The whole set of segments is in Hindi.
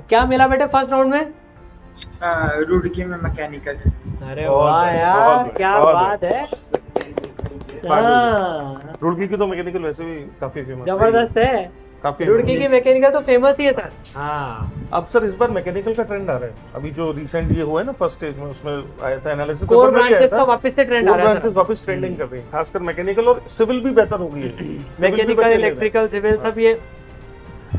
क्या मिला बेटे फर्स्ट राउंड में? रुड़की में मैकेनिकल। अरे बहुत वाह बढ़िया, यार, बहुत बढ़िया, क्या बहुत बात है। हाँ, रुड़की की तो मैकेनिकल वैसे भी काफी फेमस जबरदस्त है। काफी रुड़की की मैकेनिकल तो फेमस ही है सर। हाँ, अब सर इस बार मैकेनिकल का ट्रेंड आ रहा है। अभी जो रिसेंट ये हुआ है ना फर्स्ट स्टेज में, उसमें आया था एनालिसिस कोर ब्रांचेस का वापस से ट्रेंड आ रहा है ब्रांचेस सर। वापस ट्रेंडिंग कर रही है, खासकर मैकेनिकल और सिविल भी बेहतर हो गई है। Civil भी मैकेनिकल, बच्चे ले रहे इलेक्ट्रिकल, सिविल सब ये। हैं।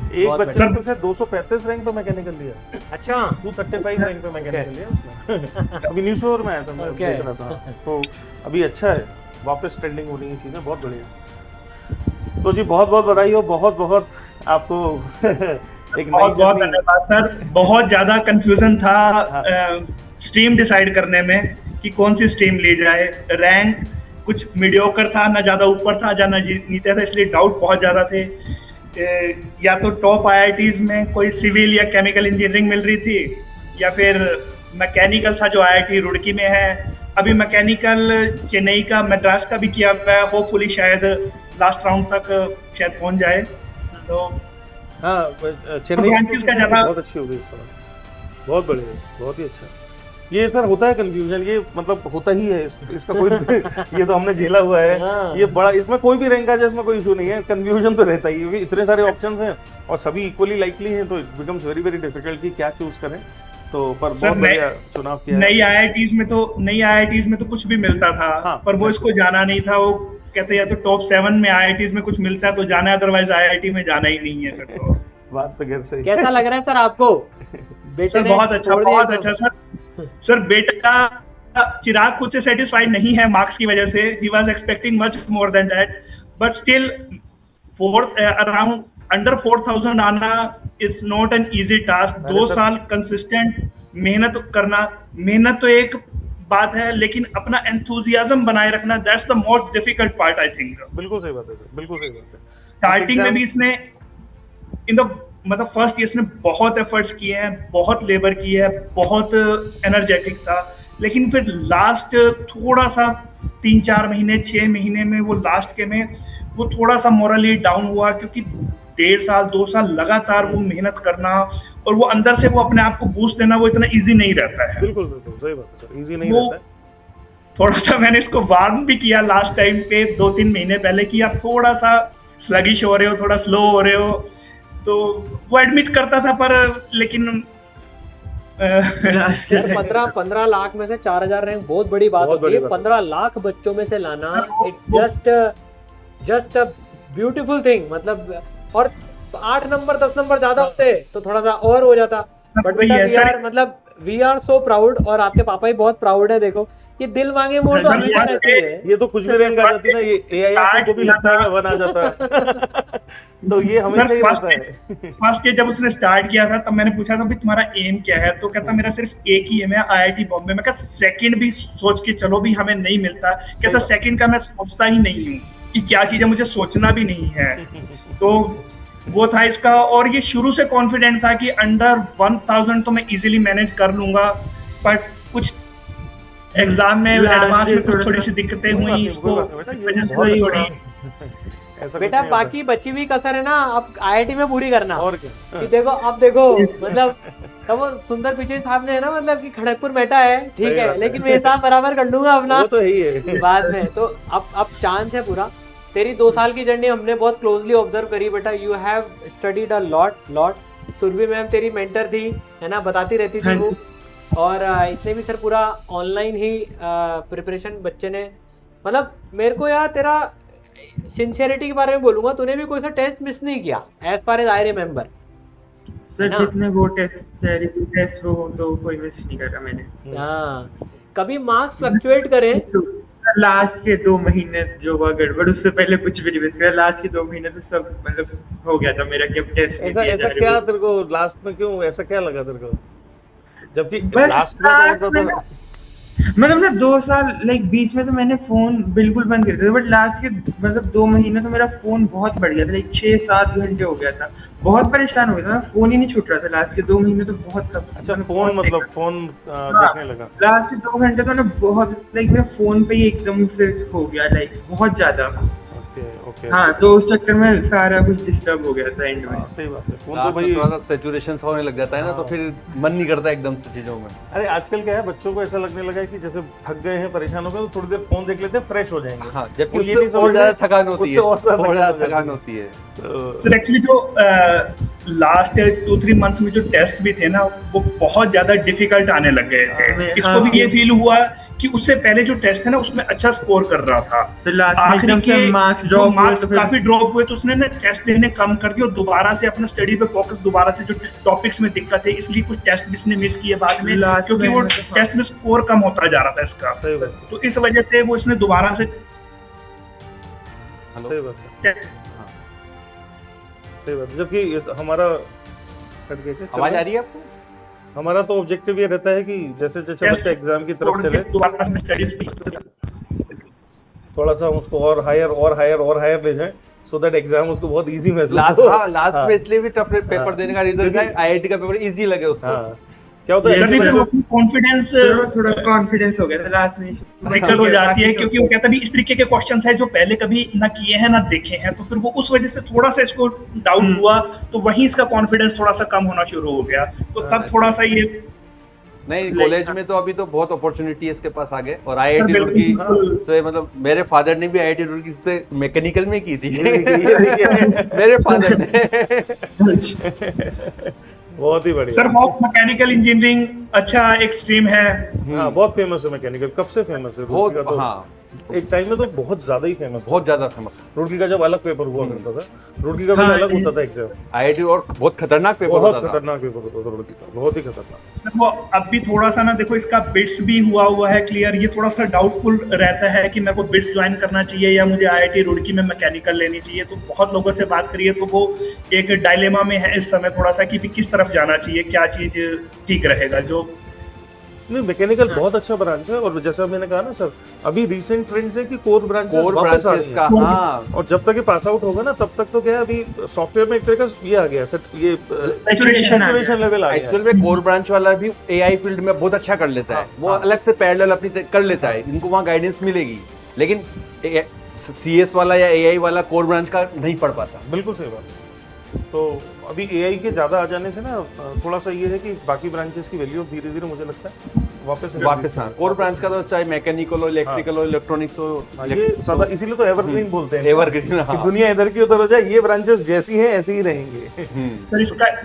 एक बहुत बच्चे ने तो शायद 235 रैंक पे मैकेनिकल लिया, अच्छा, 235 रैंक पे मैकेनिकल लिया उसने। अभी न्यूज़ पेपर में आया था, मैं Okay. देख रहा था। तो अभी अच्छा है, वापस ट्रेंडिंग हो रही है चीजें, बहुत बढ़िया। तो जी बहुत बहुत बधाई हो, बहुत बहुत आपको एक बहुत बहुत नई धन्यवाद सर। बहुत ज्यादा कंफ्यूजन था स्ट्रीम डिसाइड करने में कि कौन सी स्ट्रीम ली जाए। रैंक कुछ मीडियोकर था, ना ज्यादा ऊपर था ना नीचे था, इसलिए डाउट बहुत ज्यादा थे। या तो टॉप आईआईटीज में कोई सिविल या केमिकल इंजीनियरिंग मिल रही थी, या फिर मैकेनिकल था जो आईआईटी रुड़की में है। अभी मैकेनिकल चेन्नई का, मद्रास का भी किया हुआ है। होपफुली शायद लास्ट राउंड तक शायद पहुंच जाए। तो चेन्नई ब्रांचेस का ज्यादा बहुत अच्छी हो गई इस समय, बहुत बढ़िया, बहुत ही अच्छा। ये सर होता है कंफ्यूजन, ये मतलब होता ही है, इसका कोई ये तो हमने झेला हुआ है। हाँ। ये बड़ा, इसमें कोई भी रैंक आ जाए इसमें कोई इशू नहीं है, कंफ्यूजन तो रहता ही है। इतने सारे ऑप्शंस हैं और सभी इक्वली लाइकली हैं, तो it becomes very very difficult कि क्या चूज करें। तो पर सर, बहुत बढ़िया चुनाव किया है। नई आईआईटीज में तो कुछ भी मिलता था। हाँ, पर वो इसको जाना नहीं था। वो कहते या तो टॉप 7 में आईआईटीज में कुछ मिलता है तो जाना है, अदरवाइज आईआईटी में जाना ही नहीं है फिर तो। बात तो घर सही। कैसा लग रहा है सर आपको? बेटे सर ने बहुत अच्छा, छोड़ दिया बहुत तो? अच्छा सर बेटा चिराग खुद से सेटिस्फाइड नहीं है मार्क्स की वजह से। He was expecting much more than that, but still around under 4000 आना is not an easy task. 2 साल कंसिस्टेंट मेहनत करना, मेहनत तो एक बात है, लेकिन अपना एंथुजियाज्म बनाए रखना, that's the most difficult part I think. बिल्कुल सही बात है सर, बिल्कुल सही बात है। स्टार्टिंग में भी इसने इन द मतलब फर्स्ट ईयर इसने बहुत एफर्ट्स किए हैं, बहुत लेबर की है, बहुत एनर्जेटिक था। लेकिन फिर लास्ट थोड़ा सा 3-4 महीने 6 महीने में वो लास्ट के में वो थोड़ा सा मोरली डाउन हुआ, क्योंकि 1.5 साल 2 साल लगातार वो मेहनत करना और वो अंदर से वो अपने आप को बूस्ट देना, वो इतना इजी नहीं रहता है। बिल्कुल बिल्कुल सही बात है सर, इजी नहीं वो रहता है। थोड़ा सा मैंने इसको वार्न भी किया लास्ट टाइम पे 2-3 महीने पहले कि आप थोड़ा सा स्लगिश हो रहे हो, थोड़ा स्लो हो रहे हो। तो वो एडमिट करता था, पर लेकिन सर 15 लाख में से 4000 रैंक बहुत बड़ी बात बहुत होती है। बड़ी बात 15 लाख बच्चों में से लाना, sir, it's just a beautiful thing. मतलब और 8 नंबर 10 नंबर ज्यादा होते तो थोड़ा सा और हो जाता। बट वही बेटा है, सर। मतलब वी आर सो प्राउड, और आपके पापा भी बहुत प्राउड है। देखो ये दिल मांगे मोड़ तो सर, हमेशा फर्स्ट रहती है। ये तो कुछ भी रैंक आ जाती है ना, ये एआईआर को भी लगता है कि 1 आ जाता है। तो ये हमेशा ही रहता है। फर्स्ट ईयर जब उसने स्टार्ट किया था तब मैंने पूछा था भाई तुम्हारा एम क्या है, तो कहता मेरा सिर्फ एक ही एम है, आईआईटी बॉम्बे। मैं कहा सेकंड भी सोच के चलो भी, हमें नहीं मिलता। कहता सेकंड का मैं सोचता ही नहीं हूँ कि क्या चीज है, मुझे सोचना भी नहीं है। तो वो था इसका। और ये शुरू से कॉन्फिडेंट था कि अंडर 1000 तो मैं इजीली मैनेज कर लूंगा। बट कुछ एग्जाम में एडवांस में कुछ थोड़ी सी दिक्कतें हुई, इसको वजह से वही हो रही। बेटा बाकी बची हुई कसर है ना, अब आईआईटी में पूरी करना। और क्या, कि देखो अब देखो मतलब तब वो सुंदर पिचई साहब ने है ना, मतलब कि खड़गपुर बैठा है ठीक है, लेकिन मैं हिसाब बराबर कर लूंगा अपना, वो तो है ही है बाद में। तो अब चांस है पूरा। तेरी 2 साल की जर्नी हमने बहुत क्लोजली ऑब्जर्व करी बेटा। You have studied a lot. Surabhi ma'am तेरी मेंटर थी, है ना, बताती रहती थी वो। और इसने भी सर पूरा ऑनलाइन ही प्रिपरेशन बच्चे ने, मतलब मेरे को यार तेरा सिंसियरिटी के बारे में बोलूंगा, तूने भी कोई सा टेस्ट मिस नहीं किया as far as I remember. Sir जितने वो टेस्ट वो तो कोई मिस नहीं करा मैंने। हाँ, कभी मार्क्स फ्लक्चुएट करें। लास्ट के 2 महीने जो हुआ गड़बड़, उससे पहले कुछ भी नहीं मिस करा। लास्ट के 2 महीने तो सब मतलब हो गया था मेरा कि अब टेस्ट नहीं दिया जा ऐसा क्या रहा। तेरे को लास्ट में, क्यों ऐसा क्या लगा तेरे को, जबकि बस लास्ट में लास्ट में मतलब ना 2 साल लाइक बीच में तो मैंने फोन बिल्कुल बंद कर दिया था, बट लास्ट के मतलब 2 महीने तो मेरा फोन बहुत बढ़ गया था। लाइक 6-7 घंटे हो गया था, बहुत परेशान हो गया था। फोन ही नहीं छूट रहा था लास्ट के 2 महीने तो बहुत अच्छा फोन मतलब फोन देखने लगा। लास्ट के 2 घंटे तो ना बहुत लाइक मेरा फोन पे ही एकदम से हो गया, लाइक बहुत ज्यादा। ओके हाँ, तो उस चक्कर में सारा कुछ डिस्टर्ब हो गया था एंड में। सही बात है। फोन तो लास्ट में भाई थोड़ा सा सैचुरेशन होने लग जाता है ना, तो फिर मन नहीं करता एकदम से चीजों में। अरे आजकल क्या है, बच्चों को ऐसा लगने लगा है कि जैसे थक गए हैं, परेशान हो गए, तो थोड़ी देर फोन देख लेते हैं, फ्रेश हो जाएंगे। हाँ, जबकि ये उससे नहीं समझ और ज्यादा रहे- थकान होती है, उससे और ज्यादा और ज्यादा थकान थकान हो होती है। तो सर एक्चुअली जो लास्ट 2-3 मंथ्स में जो टेस्ट भी थे ना, वो बहुत ज्यादा डिफिकल्ट आने लग गए थे। इसको भी ये फील हुआ कि उससे पहले जो टेस्ट है ना, उसमें अच्छा स्कोर कर रहा था, तो लास्ट में आखिरी एकदम के से मार्क्स जो ड्रॉप हुए मार्क्स तो फिर काफी ड्रॉप हुए, तो उसने ना टेस्ट देने कम कर दिया और दोबारा से अपना स्टडी पे फोकस, दोबारा से जो टॉपिक्स में दिक्कत है, इसलिए कुछ टेस्ट भी इसने मिस किए बाद में, Last क्योंकि में वो मतलब, हाँ। टेस्ट में स्कोर कम होता जा रहा था इसका। सही बात तो इस वजह से वो इसने दोबारा से हेलो, सही बात है, सही बात है। जबकि हमारा कट गया क्या? आवाज आ रही है आपको? हमारा तो ऑब्जेक्टिव ये रहता है कि जैसे जैसे Test बच्चा एग्जाम की तरफ छोड़ चले, के दोबारा से स्टडीज थोड़ा सा हम उसको और हायर ले जाएं, सो दैट एग्जाम उसको बहुत इजी महसूस लास्ट हो। लास्ट में इसलिए भी टफ पेपर हाँ। देने का रीजन था, आईआईटी का पेपर इजी लगे उसको। हाँ, क्या होता है Yes, ऐसे sir. बच्चों- कॉन्फिडेंस थोड़ा कॉन्फिडेंस हो गया था लास्ट में। निकल हो जाती है, क्योंकि वो कहता भी इस तरीके के क्वेश्चंस है जो पहले कभी ना किए हैं ना देखे हैं, तो फिर वो उस वजह से थोड़ा सा इसको डाउट हुआ, तो वहीं इसका कॉन्फिडेंस थोड़ा सा कम होना शुरू हो गया, तो तब थोड़ा सा ये नहीं, कॉलेज में तो अभी तो बहुत अपॉर्चुनिटी इसके पास आ गए। और आईआईटी बिल्कुल, रुड़की बिल्कुल। से, मतलब मेरे फादर ने भी आईआईटी रुड़की से मैकेनिकल में की थी। ये देखिए। मेरे फादर ने। बहुत ही बढ़िया। सर हॉक मैकेनिकल इंजीनियरिंग अच्छा एक स्ट्रीम है। हाँ, बहुत फेमस है मैकेनिकल, कब से फेमस है बहुत, रुड़की का तो हाँ, एक टाइम में तो बहुत ज्यादा ही फेमस था। बहुत ज्यादा फेमस। रुड़की का जब अलग पेपर हुआ करता था, रुड़की का भी हाँ, अलग होता इस- था एग्जाम, आईआईटी और बहुत खतरनाक पेपर बहुत होता था। खतरनाक पेपर होता था रुड़की का, बहुत ही खतरनाक। सर वो अब भी थोड़ा सा ना, देखो इसका बिट्स भी हुआ है क्लियर, ये थोड़ा सा डाउटफुल रहता है कि मेरे को बिट्स ज्वाइन करना चाहिए या मुझे आईआईटी रुड़की में मैकेनिकल लेनी चाहिए। तो बहुत लोगों से बात करिए तो वो एक डायलेमा में है इस समय थोड़ा सा कि भी किस तरफ जाना चाहिए, क्या चीज ठीक रहेगा। जो नहीं, मैकेनिकल बहुत अच्छा ब्रांच है, और जैसा मैंने कहा ना सर, अभी रिसेंट ट्रेंड्स है कि कोर ब्रांचेस कोर वापस आ रही ब्रांचेस का, हैं। हाँ, और जब तक ये पास आउट होगा ना, तब तक तो क्या है, अभी सॉफ्टवेयर में एक तरह का ये आ गया है, ये Saturation आ गया। saturation लेवल आ गया एक्चुअल है। में कोर ब्रांच वाला भी एआई फील्ड में बहुत अच्छा कर लेता है। वो अलग से पैरेलल अपनी कर लेता है, इनको वहाँ गाइडेंस मिलेगी। लेकिन सीएस वाला या एआई वाला कोर ब्रांच का नहीं पढ़ पाता। बिल्कुल सही बात। तो अभी एआई के ज्यादा आ जाने से ना, थोड़ा सा ये है कि बाकी ब्रांचेस की वैल्यू धीरे धीरे मुझे लगता है वापस हाँ, कोर ब्रांच का तो चाहे मैकेनिकल हो, इलेक्ट्रिकल हो, इलेक्ट्रॉनिक्स हो, ये सादा, इसीलिए तो एवरग्रीन बोलते हैं, एवरग्रीन, हाँ। कि दुनिया इधर की उधर हो जाए, ये ब्रांचेस जैसी हैं ऐसे ही रहेंगे। सर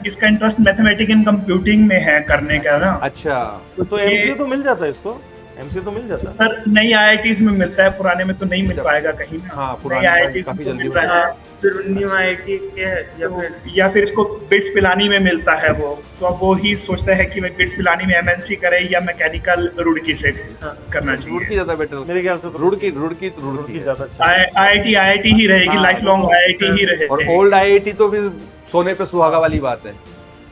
इसका इंटरेस्ट मैथमेटिक्स एंड कंप्यूटिंग में है करने का ना। अच्छा, तो एमसीए तो मिल जाता है इसको, एमसीए तो मिल जाता है। सर नई आईआईटीज में मिलता है, पुराने में तो नहीं मिल पाएगा कहीं ना। हाँ, नई पुराने में IITs काफी में तो जल्दी मिल रहा है। फिर न्यू आईआईटी के या फिर इसको बिट्स पिलानी में मिलता है वो, तो अब वो ही सोचता है कि मैं बिट्स पिलानी में एमएनसी करे या मैकेनिकल रुड़की से करना रुड़की चाहिए। ज्यादा बेटर। मेरे ख्याल से तो रुड़की रुड़की है। ज्यादा अच्छा है। आईआईटी ही रहेगी, हाँ, लाइफ लॉन्ग आईआईटी ही और रहेगी। ओल्ड आईआईटी तो फिर सोने पे सुहागा वाली बात है,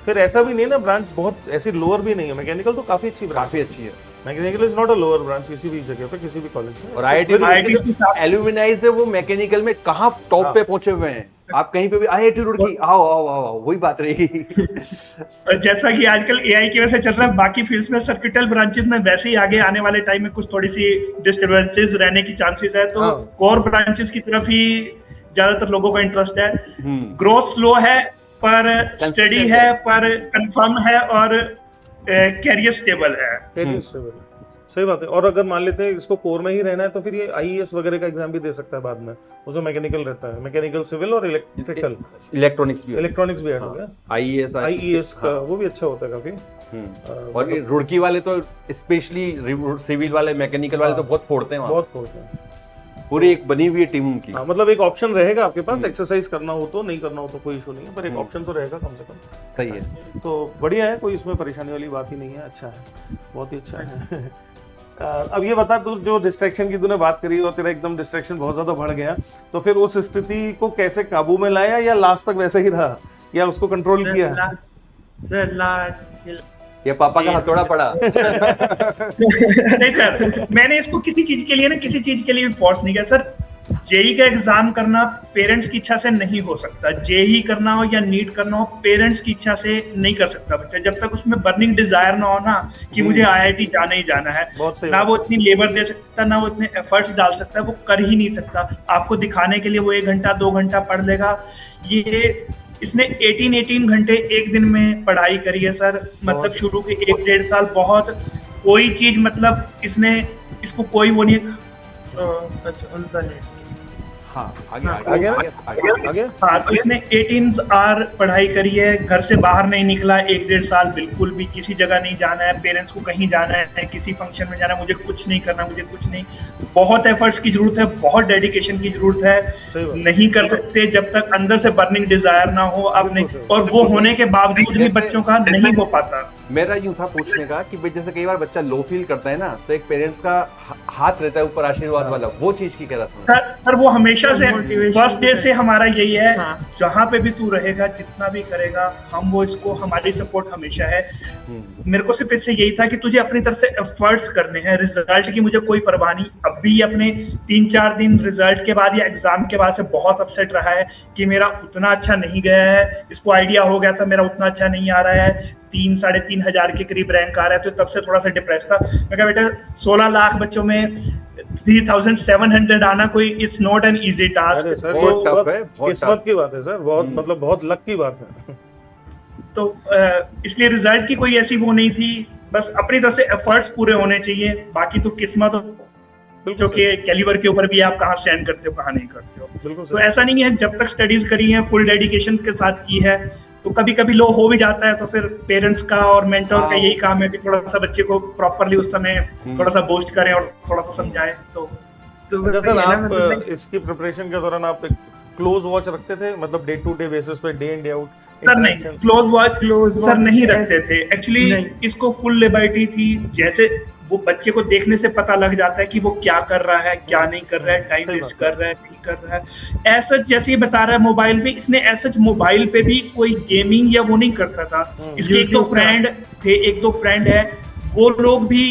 फिर ऐसा भी नहीं है ना, ब्रांच बहुत ऐसी लोअर भी नहीं है, मैकेनिकल तो काफी अच्छी ब्रांच। काफी अच्छी है। Mechanical is not a lower branch किसी भी जगह पे, किसी भी कॉलेज में। और आईआईटी IITs के साथ- एल्यूमिनाई से वो मैकेनिकल में कहाँ टॉप पे पहुंचे हुए हैं। आप कहीं पे भी आईआईटी रुड़की, आओ आओ आओ आओ, वही बात रही। जैसा कि आजकल एआई की वजह से चल रहा है, बाकी फील्ड्स में सर्किटल ब्रांचेस में वैसे ही आगे आने वाले टाइम में कुछ थोड़ी सी डिस्टर्बेंसेस रहने की चांसेस है, तो हाँ। कोर ब्रांचेस की तरफ ही ज्यादातर लोगों का इंटरेस्ट है। हम्म। ग्रोथ स्लो है पर स्टडी है, पर कंफर्म है और कैरियर स्टेबल है। सही बात है। और अगर मान लेते हैं इसको कोर में ही रहना है, तो फिर ये आईईएस वगैरह का एग्जाम भी दे सकता है बाद में, उसमें मैकेनिकल रहता है, मैकेनिकल सिविल और इलेक्ट्रिकल, इलेक्ट्रॉनिक्स भी, इलेक्ट्रॉनिक्स भी ऐड हो गया, आईईएस, आईईएस का वो भी अच्छा होता है काफी। और ये रुड़की वाले तो स्पेशली सिविल वाले, मैकेनिकल वाले तो बहुत फोड़ते हैं वहाँ। बहुत फोड़ते हैं। पूरी एक बनी हुई है टीम उनकी। हाँ, मतलब एक ऑप्शन रहेगा आपके पास, एक्सरसाइज करना हो तो, नहीं करना हो तो कोई इशू नहीं है, पर एक ऑप्शन तो रहेगा कम से कम। सही है। तो बढ़िया है, कोई इसमें परेशानी वाली बात ही नहीं है, अच्छा है, बहुत ही अच्छा है। अब ये बता, तू जो डिस्ट्रैक्शन की तूने बात करी और तेरा एकदम डिस्ट्रैक्शन बहुत ज्यादा बढ़ गया, तो फिर उस स्थिति को कैसे काबू में लाया, या लास्ट तक वैसे ही रहा, या उसको कंट्रोल किया? सर लास्ट ये पापा का हथौड़ा पड़ा। नहीं सर, मैंने इसको किसी चीज के लिए भी फोर्स नहीं किया सर। जेई का एग्जाम करना पेरेंट्स की इच्छा से नहीं हो सकता। जेई करना हो या नीट करना हो, पेरेंट्स की इच्छा से नहीं कर सकता बच्चा, जब तक उसमें बर्निंग डिजायर ना हो ना कि मुझे आईआईटी जाना ही जाना है। ना वो इतनी लेबर दे सकता, ना वो इतने एफर्ट्स डाल सकता, वो कर ही नहीं सकता। आपको दिखाने के लिए वो 1 घंटा 2 घंटा पढ़ लेगा। ये इसने 18 घंटे एक दिन में पढ़ाई करी है सर, मतलब शुरू के 1-1.5 साल बहुत कोई चीज, मतलब इसको कोई वो नहीं। अच्छा उनका नहीं। हाँ आगे। हाँ, तो इसने 18 आवर पढ़ाई करी है, घर से बाहर नहीं निकला 1-1.5 साल, बिल्कुल भी किसी जगह नहीं जाना है, पेरेंट्स को कहीं जाना है, किसी फंक्शन में जाना है, मुझे कुछ नहीं करना, मुझे कुछ नहीं। बहुत एफर्ट्स की जरूरत है, बहुत डेडिकेशन की जरूरत है। नहीं कर सकते जब तक अंदर से बर्निंग डिजायर ना हो आप नहीं, और वो होने के बावजूद भी बच्चों का नहीं हो पाता। मेरा यूं था पूछने का कि भाई जैसे कई बार बच्चा लो फील करता है ना, तो एक पेरेंट्स का हाथ रहता है ऊपर आशीर्वाद वाला, वो चीज की क्या था? सर वो हमेशा से फर्स्ट डे से हमारा यही है। हाँ। जहाँ पे भी तू रहेगा, जितना भी करेगा, हम वो इसको हमारी सपोर्ट हमेशा है। मेरे को सिर्फ इससे यही था कि तुझे अपनी तरफ से एफर्ट्स करने हैं, रिजल्ट की मुझे कोई परवाह नहीं। अब भी अपने 3-4 दिन रिजल्ट के बाद या एग्जाम के बाद से बहुत अपसेट रहा है कि मेरा उतना अच्छा नहीं गया है। इसको आइडिया हो गया था मेरा उतना अच्छा नहीं आ रहा है, 3-3.5 हजार के करीब रैंक आ रहा है, तो तब से थोड़ा सा डिप्रेस था। मैं कहा बेटा 16 लाख बच्चों में 3700 आना कोई it's not an easy task. बहुत टफ है, बहुत किस्मत की बात है सर, बहुत मतलब बहुत लक की बात है। तो इसलिए रिजल्ट की कोई ऐसी वो नहीं थी, बस अपनी तरफ से एफर्ट्स पूरे होने चाहिए, बाकी तो किस्मत जो कि कैलिबर के ऊपर भी आप कहाँ स्टैंड करते हो कहाँ नहीं करते हो। तो ऐसा नहीं है, जब तक स्टडीज करी है फुल डेडिकेशन के साथ की है, तो कभी कभी लो हो भी जाता है, तो फिर पेरेंट्स का और मेंटोर का यही काम है कि थोड़ा सा बच्चे को प्रॉपरली उस समय थोड़ा सा बूस्ट करें और थोड़ा सा समझाएं। तो सर आप इसकी प्रिपरेशन के दौरान आप क्लोज वॉच रखते थे, मतलब डे टू डे बेसिस पे, day in day out? Sir नहीं, क्लोज वॉच सर नहीं रखते थे एक्चुअली। इसको फुल लिबर्टी थी, जैसे वो बच्चे को देखने से पता लग जाता है कि वो क्या कर रहा है, क्या नहीं कर रहा है, टाइम वेस्ट कर रहा है, नहीं कर रहा है। ऐसा जैसे ही बता रहा है मोबाइल पे, इसने ऐसा मोबाइल पे भी कोई गेमिंग या वो नहीं करता था। इसके 1-2 फ्रेंड थे, 1-2 फ्रेंड है, वो लोग भी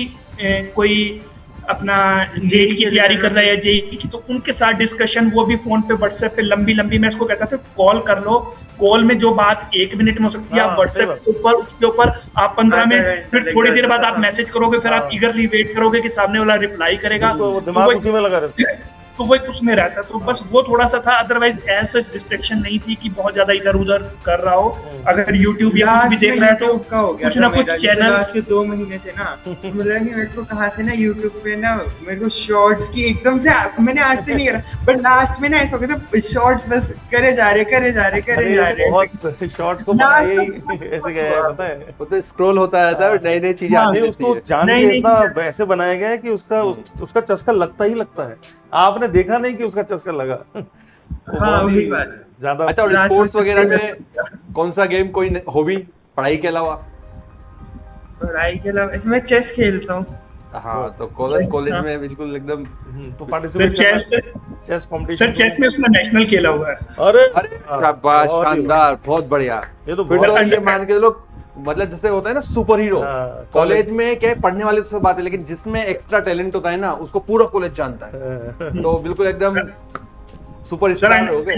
कोई अपना जेई की तैयारी कर रहा है या जेई की, तो उनके साथ डिस्कशन, वो भी फोन पे व्हाट्सएप पे लंबी मैं इसको कहता था कॉल कर लो, कॉल में जो बात 1 मिनट में हो सकती है आप व्हाट्सएप के ऊपर, उसके ऊपर आप 15 मिनट, फिर थोड़ी देर बाद आप मैसेज करोगे, फिर आप ईगरली वेट करोगे कि सामने वाला रिप्लाई करेगा, दिमाग उसी में लगा रहता है। तो वो उसमें रहता, तो बस वो थोड़ा सा था, अदरवाइज ऐसा डिस्ट्रैक्शन नहीं थी कि बहुत ज्यादा इधर उधर कर रहा हो। अगर यूट्यूब या कुछ भी देख रहा है तो कुछ ना कुछ चैनल्स के 2 महीने थे ना, मुझे नहीं, मेरे को कहाँ से ना यूट्यूब पे ना मेरे को शॉर्ट्स की एकदम से, मैंने आज से नहीं करा, बट लास्ट में ना ऐसा हो गया था, शॉर्ट्स बस करे जा रहे बहुत शॉर्ट्स को ऐसे क्या है पता है, वो तो स्क्रॉल होता रहता है, नई चीजें आती रहती उसको जान के इतना ऐसे बनाया गया है कि उसका चस्का लगता ही लगता है। आपने देखा नहीं कि उसका चस्का लगा। हाँ वही बात ज्यादा। अच्छा, और स्पोर्ट्स वगैरह में कौन सा गेम, कोई हॉबी पढ़ाई के अलावा? पढ़ाई के अलावा इसमें चेस खेलता हूँ। हाँ, तो कॉलेज में बिल्कुल एकदम तो participate chess competition. Sir chess में उसने नेशनल खेला हुआ है। अरे शाबाश, शानदार, बहुत बढ़िया। ये तो ये मान के लोग, मतलब जैसे होता है ना सुपर हीरो, कॉलेज में क्या है, पढ़ने वाले तो सब बात है, लेकिन जिसमें एक्स्ट्रा टैलेंट होता है ना, उसको पूरा कॉलेज जानता है। तो बिल्कुल एकदम सुपर स्टार हो गए।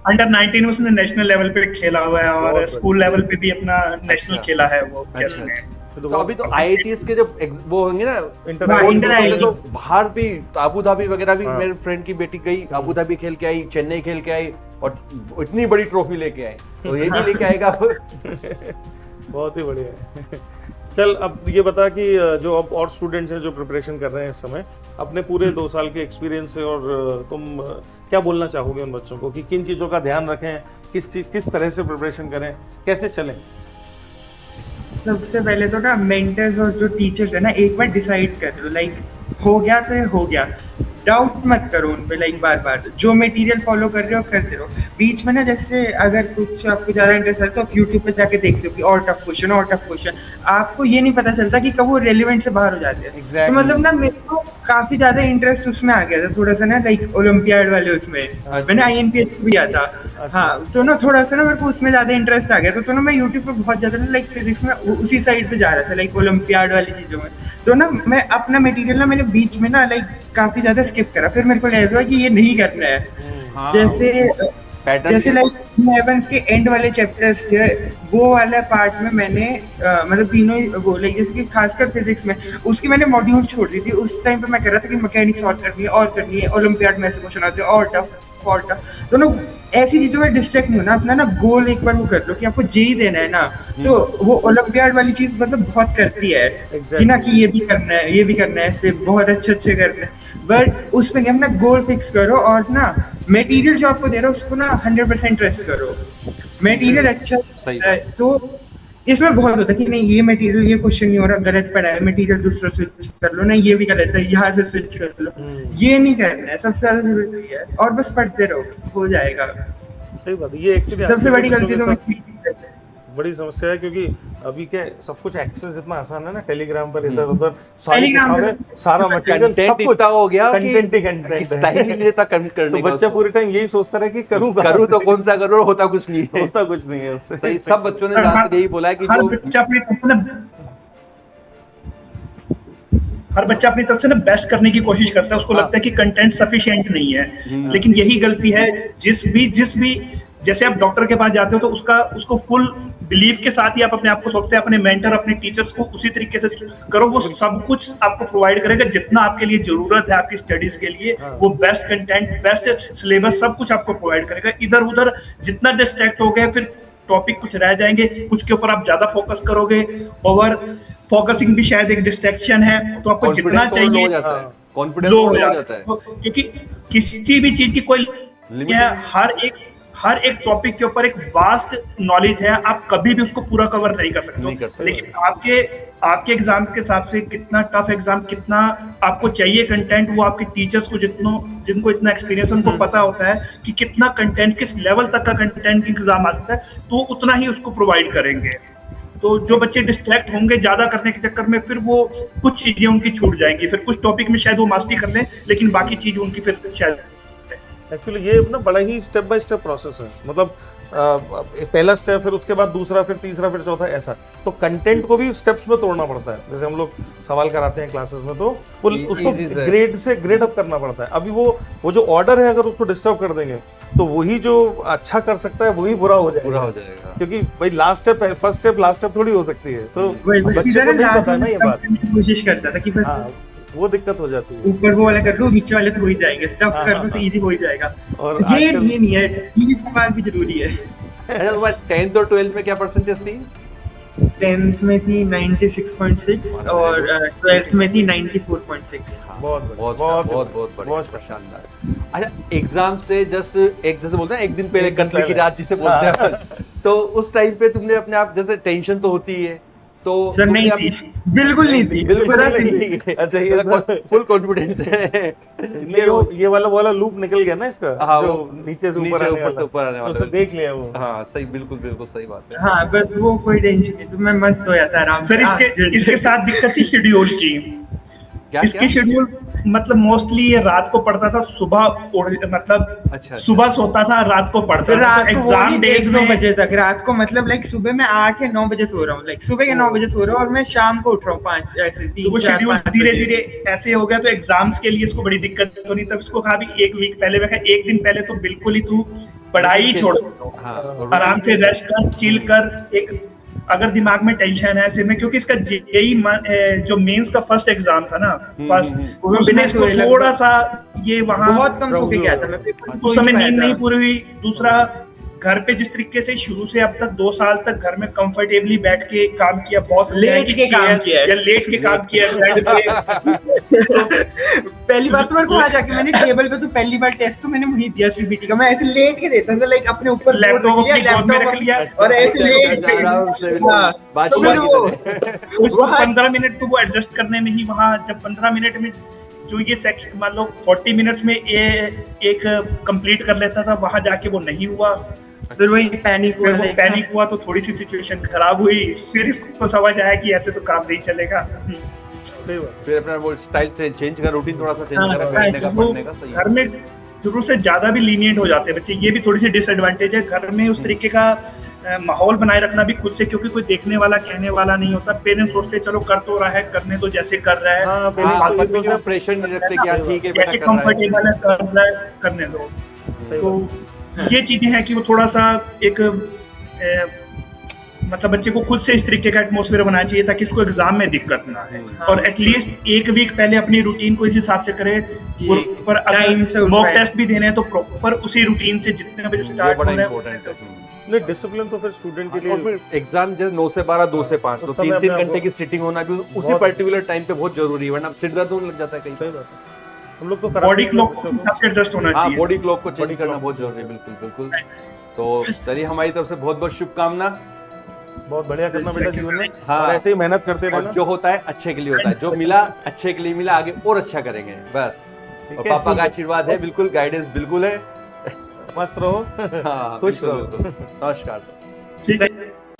अंडर 19 में उसने नेशनल लेवल पे खेला हुआ है, और स्कूल लेवल पे भी अपना नेशनल खेला है वो चेस में। तो अभी तो आईआईटीज के जो वो होंगे ना इंटर तो बाहर भी, अबू धाबी वगैरह भी, मेरे फ्रेंड की बेटी गई अबू धाबी खेल के आई, चेन्नई खेल के आई, और इतनी बड़ी ट्रॉफी लेके आई, तो ये भी लेके आएगा। बहुत ही बढ़िया है। चल अब ये बता कि जो अब और स्टूडेंट्स हैं जो प्रिपरेशन कर रहे हैं इस समय, अपने पूरे 2 साल के एक्सपीरियंस से, और तुम क्या बोलना चाहोगे उन बच्चों को कि किन चीज़ों का ध्यान रखें, किस तरह से प्रिपरेशन करें, कैसे चलें? सबसे पहले तो ना मेंटर्स और जो टीचर्स है ना, एक बार डिसाइड कर लो, लाइक हो गया तो ये हो गया, डाउट मत करो उन पे, लाइक बार जो मटेरियल फॉलो कर रहे हो करते रहो। बीच में ना जैसे अगर कुछ आपको ज़्यादा इंटरेस्ट है तो आप यूट्यूब पे जाके देखते हो कि और टफ क्वेश्चन, आपको ये नहीं पता चलता कि कब वो रेलिवेंट से बाहर हो जाते हैं। तो मतलब ना मेरे को काफी ज्यादा इंटरेस्ट उसमें आ गया था थोड़ा सा ना, लाइक ओलंपियाड वाले उसमें मैंने INPS दिया था। हाँ, तो ना थोड़ा सा ना मेरे को उसमें ज्यादा इंटरेस्ट आ गया था, तो ना मैं यूट्यूब पे बहुत ज्यादा ना लाइक फिजिक्स में उसी साइड पे जा रहा था, लाइक ओलंपियाड वाली चीजों में। तो ना मैं अपना मटेरियल ना मैंने बीच में ना लाइक काफी ज्यादा स्किप करा, फिर मेरे को लगा कि ये नहीं करना है। जैसे लाइक 11th के एंड वाले चैप्टर्स थे, वो वाला पार्ट में मैंने मतलब तीनों वो लाइक जैसे कि खासकर फिजिक्स में उसकी मैंने मॉड्यूल छोड़ दी थी। उस टाइम पे मैं कर रहा था कि मैकेनिक्स सॉल्व करनी है, ओलंपियाड में ऐसे क्वेश्चन आते हैं और टफ और टफ। तो लोग ऐसी चीजों में डिस्ट्रैक्ट नहीं होना, अपना ना गोल एक बार वो कर लो कि आपको जेई देना है ना, तो वो ओलंपियाड वाली चीज मतलब बहुत करती है कि ना कि ये भी करना है, ये भी करना है, ऐसे बहुत अच्छे करना है। बट उसमें अपना गोल फिक्स करो और ना मटेरियल जो आपको दे रहा है उसको ना 100% ट्रस्ट करो। मटेरियल अच्छा है तो इसमें बहुत होता है कि नहीं ये मटेरियल ये क्वेश्चन नहीं हो रहा, गलत पड़ा है, मटेरियल दूसरा स्विच कर लो, नहीं ये भी गलत है, यहाँ से स्विच कर लो। ये नहीं करना है, सबसे ज्यादा जरूरी है। और बस पढ़ते रहो, हो जाएगा। सही बात है, ये एक्चुअली सबसे बड़ी गलती तो बड़ी समस्या है, क्योंकि अभी के सब कुछ एक्सेस इतना आसान है ना, टेलीग्राम पर इधर उधर टेलीग्राम पे सारा मटेरियल सब कुछ इतना हो गया कंटेंट ही कंटेंट टाइम नहीं रहता करने तो बच्चा पूरे टाइम यही सोचता रहे कि करूँ तो कौन सा करूँ, होता कुछ नहीं है, होता कुछ नहीं है उससे। तो सब बच्चों ने यही बोला है कि हर बच्चा अपनी तरफ से ना बेस्ट करने की कोशिश करता है, उसको लगता है कि कंटेंट सफिशिएंट नहीं है। लेकिन यही गलती है जिस भी जैसे आप डॉक्टर के पास जाते हो तो उसको फुल बिलीफ के साथ ही आप अपने आप को सोचते हैं, अपने मेंटर अपने टीचर्स को उसी तरीके से करो, वो सब कुछ आपको प्रोवाइड करेगा जितना आपके लिए जरूरत है आपकी स्टडीज के लिए। वो बेस्ट कंटेंट, बेस्ट सिलेबस सब कुछ आपको प्रोवाइड करेगा। इधर उधर जितना डिस्ट्रैक्ट हो गए फिर टॉपिक कुछ रह जाएंगे, कुछ के ऊपर आप ज्यादा फोकस करोगे। ओवर फोकसिंग भी शायद एक डिस्ट्रैक्शन है, तो आपको जितना चाहिए कॉन्फिडेंस लो हो जाता है, क्योंकि किसी भी चीज की कोई हर एक टॉपिक के ऊपर एक वास्ट नॉलेज है, आप कभी भी उसको पूरा कवर नहीं कर सकते। लेकिन आपके एग्जाम के हिसाब से कितना टफ एग्जाम, कितना आपको चाहिए कंटेंट, वो आपके टीचर्स को जिनको इतना एक्सपीरियंस उनको पता होता है कि कितना कंटेंट किस लेवल तक का कंटेंट एग्जाम आता है, तो उतना ही उसको प्रोवाइड करेंगे। तो जो बच्चे डिस्ट्रैक्ट होंगे ज्यादा करने के चक्कर में, फिर वो कुछ चीजें उनकी छूट जाएंगी, फिर कुछ टॉपिक में शायद वो मास्टरी कर लें लेकिन बाकी चीज उनकी फिर शायद। एक्चुअली ये ना बड़ा ही स्टेप बाय स्टेप प्रोसेस है, मतलब पहला स्टेप, फिर उसके बाद दूसरा, फिर तीसरा, फिर चौथा, ऐसा। तो कंटेंट को भी स्टेप्स में तोड़ना पड़ता है। जैसे हम लोग सवाल कराते हैं क्लासेस में, तो वो उसको ग्रेड से ग्रेड अप करना पड़ता है। अभी वो जो ऑर्डर है अगर उसको डिस्टर्ब कर देंगे तो वही जो अच्छा कर सकता है वही बुरा हो जाएगा, क्योंकि भाई last step first step last step थोड़ी हो सकती है। तो बच्चे को नहीं पता है ना ये बात, कोशिश करता था कि बस वो दिक्कत हो जाती है। ऊपर वो वाला कर लो, नीचे वाले तो हो ही जाएंगे, टफ कर लो तो इजी हो ही जाएगा। और ये नहीं है, ये सवाल भी जरूरी है। 10th और 12th में क्या परसेंटेज थी? 10th में थी 96.6 और 12th में थी 94.6। बहुत शानदार। अच्छा, एग्जाम से जस्ट एक जैसे बोलते हैं एक दिन पहले कत्ल की रात जिसे बोलते हैं, तो उस टाइम पे तुमने अपने आप, जैसे टेंशन तो होती है, तो सर नहीं थी, बिल्कुल नहीं थी, बिल्कुल नहीं। अच्छा, ये फुल कॉन्फिडेंस है। ये वाला लूप निकल गया ना इसका, जो नीचे से ऊपर आने वाला, तो देख लिया वो। हाँ सही, बिल्कुल सही बात है। हाँ बस वो कोई टेंशन नहीं, तो मैं मस्त सोया था आराम से। सर इसके साथ दिक्कत थी शेड्यूल की। इसकी शेड्यूल मतलब मोस्टली ये रात को पढ़ता था, सुबह मतलब अच्छा। सुबह सोता था, रात को पढ़ता था। एग्जाम डेज 9 बजे तक रात को, मतलब लाइक सुबह मैं 8 या 9 बजे सो रहा हूँ, लाइक सुबह के 9 बजे सो रहा हूँ और मैं शाम को उठ रहा हूँ 5 ऐसे 3 शेड्यूल धीरे ऐसे हो गया। तो एग्जाम्स के लिए इसको बड़ी दिक्कत तो नहीं, तब इसको कहा भी एक वीक पहले, मैं कहा एक दिन पहले तो बिल्कुल ही तू पढ़ाई छोड़, आराम से रेस्ट कर, चिल कर। एक अगर दिमाग में टेंशन है सिर में, क्योंकि इसका जेई जो मेंस का फर्स्ट एग्जाम था ना, फर्स्ट उसमें इसको थोड़ा सा ये वहां बहुत कम सो के गया था मैं, उस समय नींद नहीं पूरी हुई। दूसरा, घर पे जिस तरीके से शुरू से अब तक 2 साल तक घर में कंफर्टेबली बैठ के काम किया, बॉस लेट के काम किया या लेट के काम किया बेड पे। पहली बार तो मेरे को आ जाके मैंने टेबल पे तो पहली बार टेस्ट तो मैंने वही दिया सीबीटी का, मैं ऐसे लेट के देता था, लाइक अपने ऊपर लैपटॉप अपनी गोद में रख लिया और ऐसे लेट के। तो फिर वो 15 मिनट तो वो एडजस्ट करने में ही, वहां जब 15 मिनट में जो ये सेक्शन मान लो 40 मिनट्स में ये एक कंप्लीट कर लेता था, वहां जाके वो नहीं हुआ। फिर वही पैनिक हुआ तो थोड़ी सी सिचुएशन खराब हुई। फिर इसको समझ आया कि ऐसे तो काम नहीं चलेगा। सही बात फिर अपना वो स्टाइल चेंज का, रूटीन थोड़ा सा चेंज हाँ, करा, right, बैठने का, वो पढ़ने का, सही है। घर में शुरू से ज्यादा भी लीनियंट हो जाते हैं बच्चे, ये भी थोड़ी सी डिसएडवांटेज है घर में उस तरीके का माहौल बनाए रखना भी खुद से, क्योंकि कोई देखने वाला कहने वाला नहीं होता। पेरेंट्स सोचते चलो कर तो रहा है, करने तो जैसे कर रहा है, हाँ, हाँ, बिल्कुल, बच्चे में प्रेशर नहीं रखते कि यार ठीक है बेटा जैसे कर रहा है। कंफर्टेबल है कर रहा है, करने दो। सही तो ये चीजें हैं कि वो थोड़ा सा एक मतलब बच्चे को खुद से इस तरीके का एटमॉस्फेयर बनाना चाहिए ताकि उसको एग्जाम में दिक्कत ना आए, और एटलीस्ट एक वीक पहले अपनी रूटीन को इस हिसाब से करे। पर टाइम से अगर उठ मॉक पाए। टेस्ट भी देने हैं तो प्रॉपर उसी रूटीन से जितने बजे ये स्टार्ट हो बड़ा रहा इम्पोर्टेंट है। है। नहीं, डिसिप्लिन तो फिर स्टूडेंट के और लिए फिर एग्जाम जैसे 9 से 12, 2 से 5, तो उस समय 3-3 अपने घंटे आप की सिटिंग होना भी उसी बहुत- पर्टिकुलर टाइम पे बहुत जरूरी है, वरना सिर दर्द होने लग जाता है कहीं। सही बात है। हम लोग तो बॉडी कराते क्लॉक हैं बच्चों को। सबसे एडजस्ट होना हाँ, चाहिए। बॉडी क्लॉक को चेंज Body करना clock बहुत को जरूरी है, बिल्कुल बिल्कुल। तो चलिए हमारी तरफ से बहुत बहुत शुभकामना। बहुत बढ़िया करना बेटा जीवन में, हाँ। और ऐसे ही मेहनत करते और रहना। जो होता है अच्छे के लिए होता है, जो मिला अच्छे के लिए मिला, आगे और अच्छा करेंगे बस। ठीक और है। पापा का आशीर्वाद है, बिल्कुल गाइडेंस बिल्कुल है। मस्त रहो। हाँ, खुश बिल्कुल, रहो। बिल्कुल। नमस्कार सर। ठीक है।